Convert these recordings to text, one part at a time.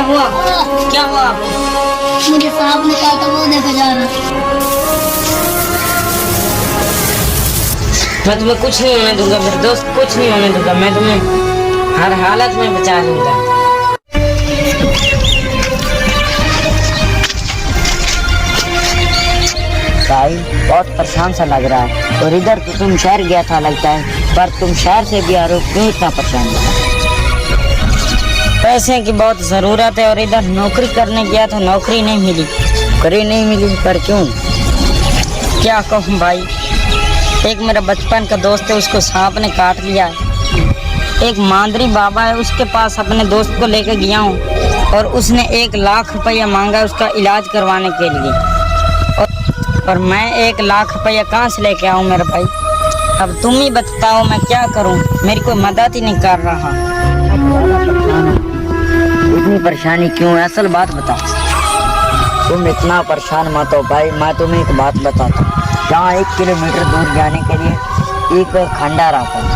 हुआ? क्या हुआ? मुझे सांप ने काटा, वो देखो जा रहा। मैं तुम्हें कुछ नहीं होने दूंगा मेरे दोस्त, कुछ नहीं होने दूंगा। मैं तुम्हें हर हालत में बचा लूंगा। भाई बहुत परेशान सा लग रहा है। और इधर तो तुम शहर गया था लगता है, पर तुम शहर से भी आ रहे हो, क्यों इतना परेशान है? पैसे की बहुत ज़रूरत है और इधर नौकरी करने गया था, नौकरी नहीं मिली, पर क्यों? क्या कहूँ भाई, एक मेरा बचपन का दोस्त है, उसको सांप ने काट लिया है। एक मांदरी बाबा है, उसके पास अपने दोस्त को लेकर गया हूँ और उसने 1 लाख रुपया मांगा उसका इलाज करवाने के लिए। और मैं 1 लाख रुपया कहाँ से लेके आऊँ मेरे भाई? अब तुम ही बताओ मैं क्या करूँ, मेरी कोई मदद ही नहीं कर रहा। इतनी परेशानी क्यों है? असल बात बताओ। तुम इतना परेशान मत हो भाई, मैं तुम्हें एक बात बताता हूँ। यहाँ 1 किलोमीटर दूर जाने के लिए एक खंडर आता है।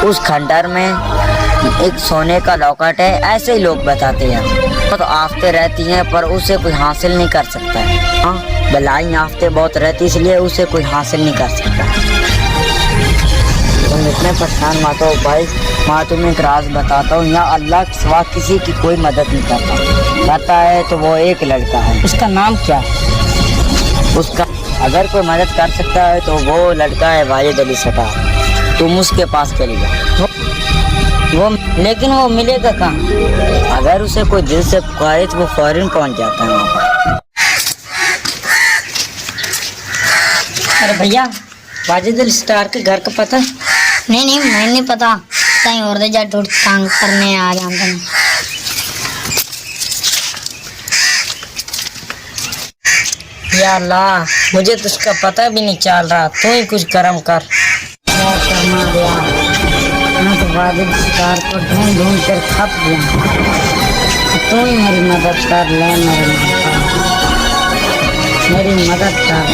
उस खंडर में एक सोने का लॉकेट है, ऐसे ही लोग बताते हैं। तो आफतें रहती हैं पर उसे कोई हासिल नहीं कर सकता है। हाँ, बलाई आफतें बहुत रहती, इसलिए उसे कोई हासिल नहीं कर सकता। तुम इतने परेशान मत हो भाई, मैं तुम्हें एक राज बताता हूँ। यहाँ अल्लाह के सिवा किसी की कोई मदद नहीं करता है तो वो एक लड़का है। उसका नाम क्या है? उसका अगर कोई मदद कर सकता है तो वो लड़का है वाहिद अली सटार। तुम उसके पास चली जाओ। वो लेकिन वो मिलेगा कहाँ? अगर उसे कोई दिल से पुकारे तो वो फौरन पहुँच जाता है वहाँ पर। अरे भैया, वाजिद अली सटार के घर का पता? नहीं, मैं नहीं पता। कहीं और दे जा, टूट तंग करने आ जाता है। या अल्लाह, मुझे तो उसका पता भी नहीं चल रहा। तू ही कुछ करम कर। क्या करना गया? मैं तो वाजिद सटार को ढूंढ कर थक गया। तू ही मेरी मदद कर ले, मेरी मदद कर।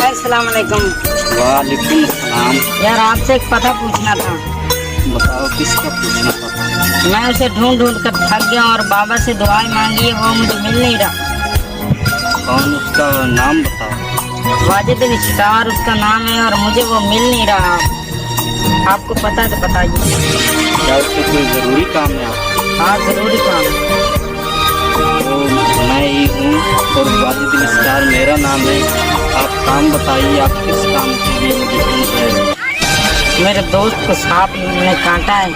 अस्सलाम वालेकुम। वालेकुम सलाम। यार आपसे एक पता पूछना था। बताओ किसका पूछना था? मैं उसे ढूंढ कर थक गया और बाबा से दुआएं मांगी है, वो मुझे मिल नहीं रहा। कौन? उसका नाम बताओ। वाजिद अली सटार उसका नाम है और मुझे वो मिल नहीं रहा। आपको पता है तो बताइए। क्या उससे कोई ज़रूरी काम है आपको? हाँ, ज़रूरी काम है। तो मैं ही हूँ और वाजिद अली सटार मेरा नाम है। आप काम बताइए, आप किस काम के लिए मुझे ढूंढ रहे हो? मेरे दोस्त को सांप ने काटा है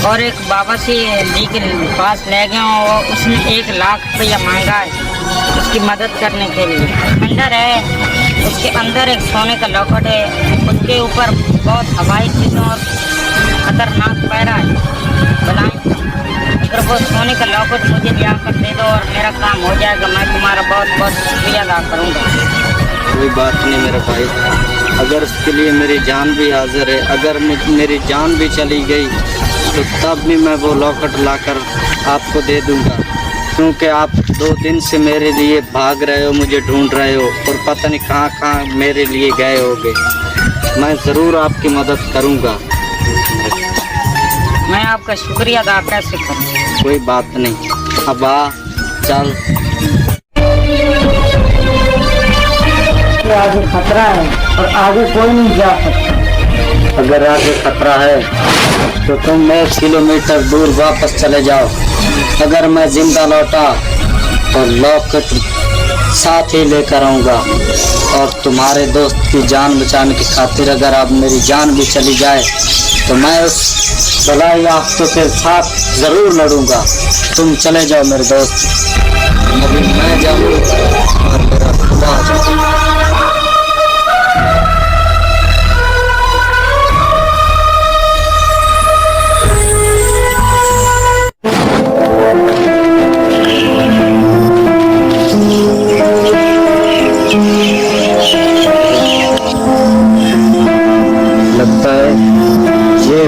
और एक बाबा से ली के पास ले गया और उसने 1 लाख रुपया मांगा है उसकी मदद करने के लिए। खंडर है, उसके अंदर एक सोने का लॉकेट है, उसके ऊपर बहुत हवाई चीज़ों और खतरनाक पैरा है बलाई। अगर वो सोने का लॉकेट मुझे लिया कर दे दो और मेरा काम हो जाएगा, मैं तुम्हारा बहुत बहुत शुक्रिया अदा करूँगा। कोई बात नहीं मेरे भाई, अगर उसके लिए मेरी जान भी हाजिर है। अगर मेरी जान भी चली गई तो तब भी मैं वो लॉकेट लाकर आपको दे दूंगा, क्योंकि आप 2 दिन से मेरे लिए भाग रहे हो, मुझे ढूंढ रहे हो और पता नहीं कहाँ कहाँ मेरे लिए गए होगे। मैं ज़रूर आपकी मदद करूंगा। मैं आपका शुक्रिया अदा कैसे करूँ? कोई बात नहीं, अब आ चल। आगे खतरा है और आगे कोई नहीं जा सकता। अगर आगे खतरा है तो तुम 1 किलोमीटर दूर वापस चले जाओ। अगर मैं जिंदा लौटा तो लॉकेट साथ ही लेकर आऊँगा और तुम्हारे दोस्त की जान बचाने की खातिर अगर अब मेरी जान भी चली जाए तो मैं उस बलाई आफतों के साथ ज़रूर लड़ूंगा। तुम चले जाओ मेरे दोस्त, अभी मैं जाऊँ और मेरा खुदा जाए।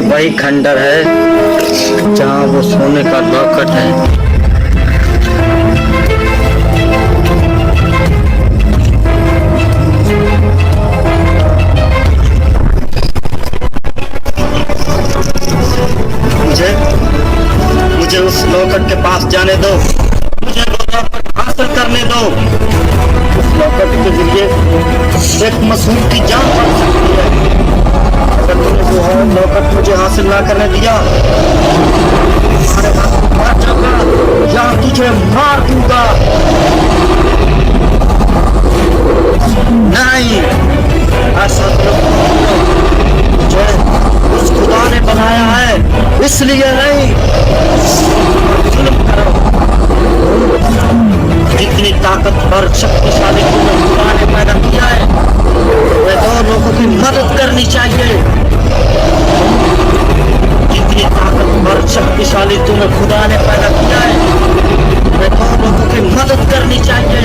वही खंडर है जहाँ वो सोने का लॉकेट है। लॉकेट के पास जाने दो, मुझे वो लॉकेट हासिल करने दो। उस लॉकेट के जरिए एक मासूम की जान बच सकती है। अगर तुमने वो है लॉकेट मुझे हासिल ना करने दिया, तुम्हारे हाथ में मार जाऊंगा या तुझे मार दूंगा। नहीं, ऐसा मुझे उस खुदा ने बनाया है, इसलिए नहीं। जुल्म करो। जितनी ताकतवर शक्तिशाली तुम्हें खुदा ने पैदा किया है, वे दो लोगों की मदद करनी चाहिए। जितनी ताकतवर शक्तिशाली तुम्हें खुदा ने पैदा किया है, वे दो लोगों की मदद करनी चाहिए।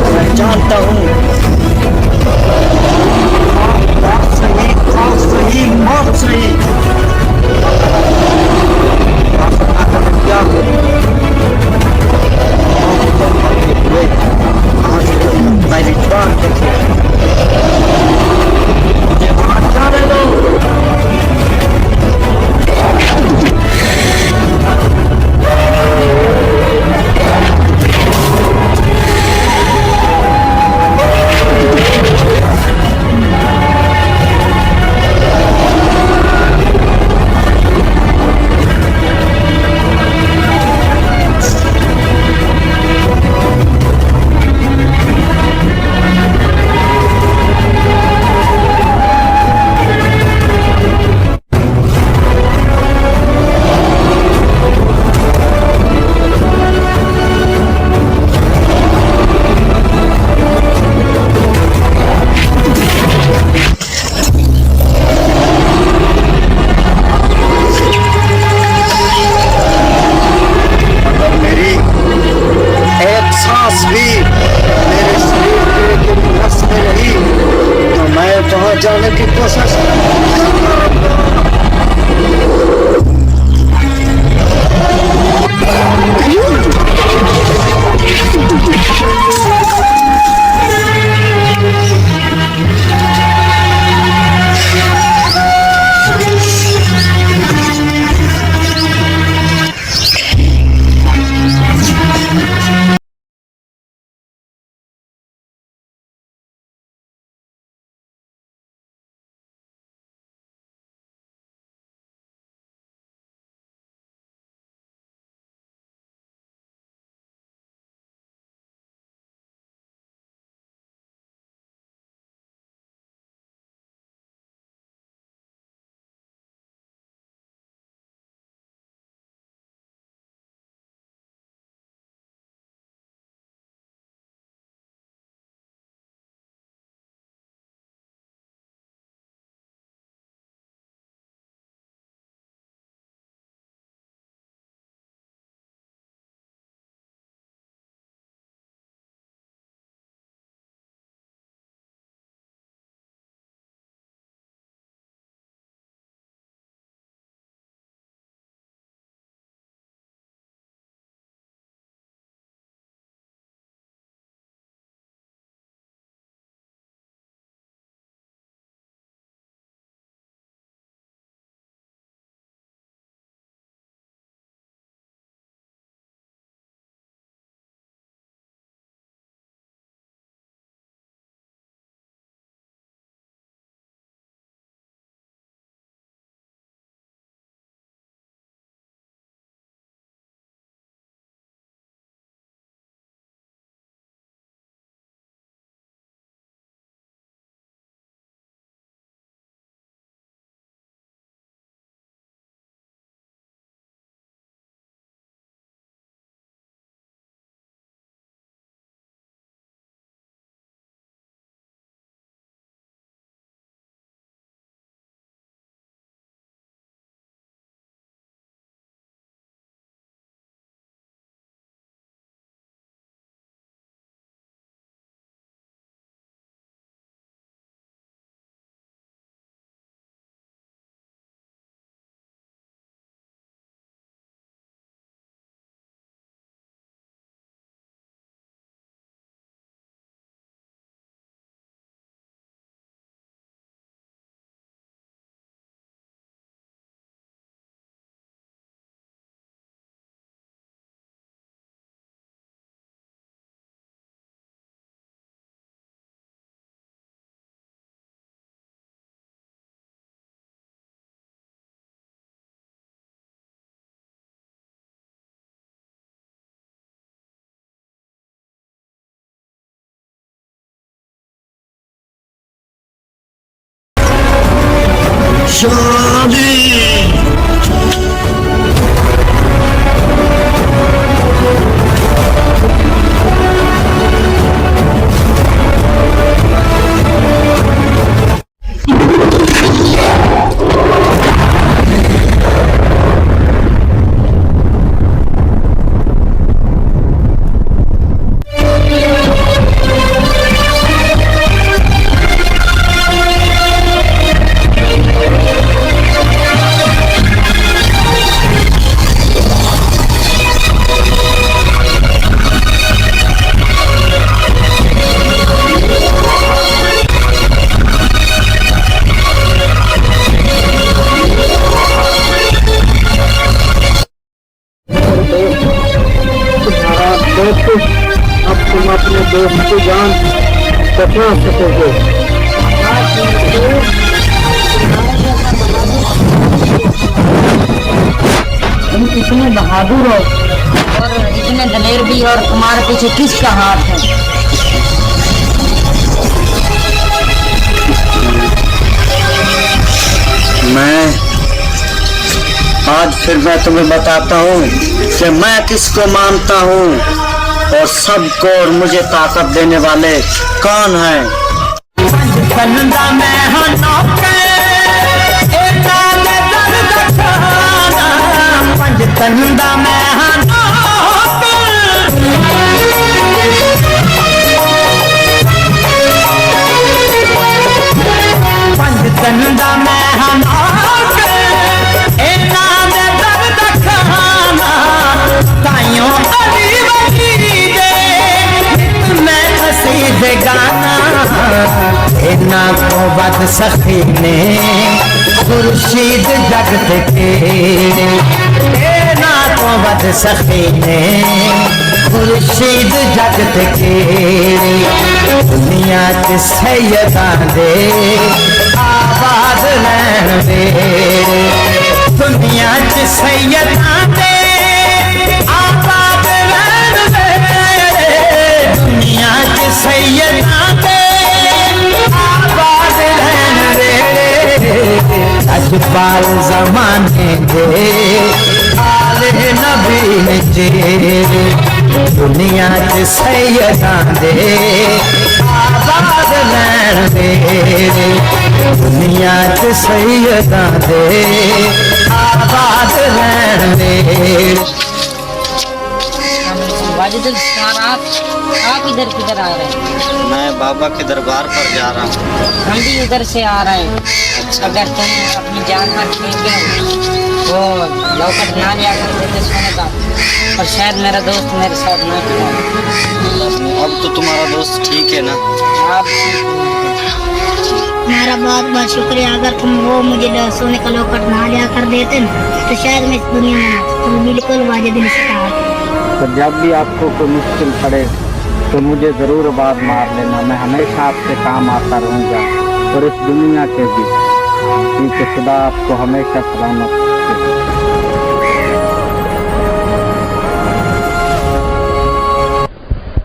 मैं जानता हूँ मौत सही, मौत सही, मौत सही। क्या मेरी बात देखिए, मुझे वहां जाने दो। सांस भी मेरे शरीर के नस में रही तो मैं वहां जाने की कोशिश शादी। अब तुम अपने दोस्त की जान बचा सकोगे। तुम इतने बहादुर हो और इतने दलेर भी, और तुम्हारे पीछे किसका हाथ है? आज फिर मैं तुम्हें बताता हूँ कि मैं किसको मानता हूँ और सबको और मुझे ताकत देने वाले कौन हैं। ना को बद सखी ने खुर्शीद जगत के, ना को बद सखी ने खुर्शीद जगत के। दुनिया च सैयदां दे आबाद रहन दे, दुनिया च सैयदां दे आबाद रहन दे, दुनिया च सैयदां दे अजपाल जमाने दे आले नबी जे, दुनिया च सैयदां दे आबाद रहन दे, दुनिया च सैयदां दे आबाद रहन दे। वाजिद आप इधर किधर आ रहे हैं? मैं बाबा के दरबार पर जा रहा हूँ। हम भी उधर से आ रहे हैं। अगर तुम अपनी जान पर खेल गए वो लौकट ना लिया कर देते सोने का, और शायद मेरा दोस्त मेरे साथ ना खिला। अब तो तुम्हारा दोस्त ठीक है ना? आप मेरा बहुत बहुत शुक्रिया। अगर तुम वो मुझे सोने का लॉकेट ना लिया कर देते तो शायद मैं इस दुनिया में ना, तुम बिल्कुल वाजिद दिल से कहा। तो जब भी आपको कोई मुश्किल पड़े तो मुझे ज़रूर आवाज़ मार लेना। मैं हमेशा आपसे काम आता रहूँगा और इस दुनिया के भी। क्योंकि खुदा आपको हमेशा सलामत रखे।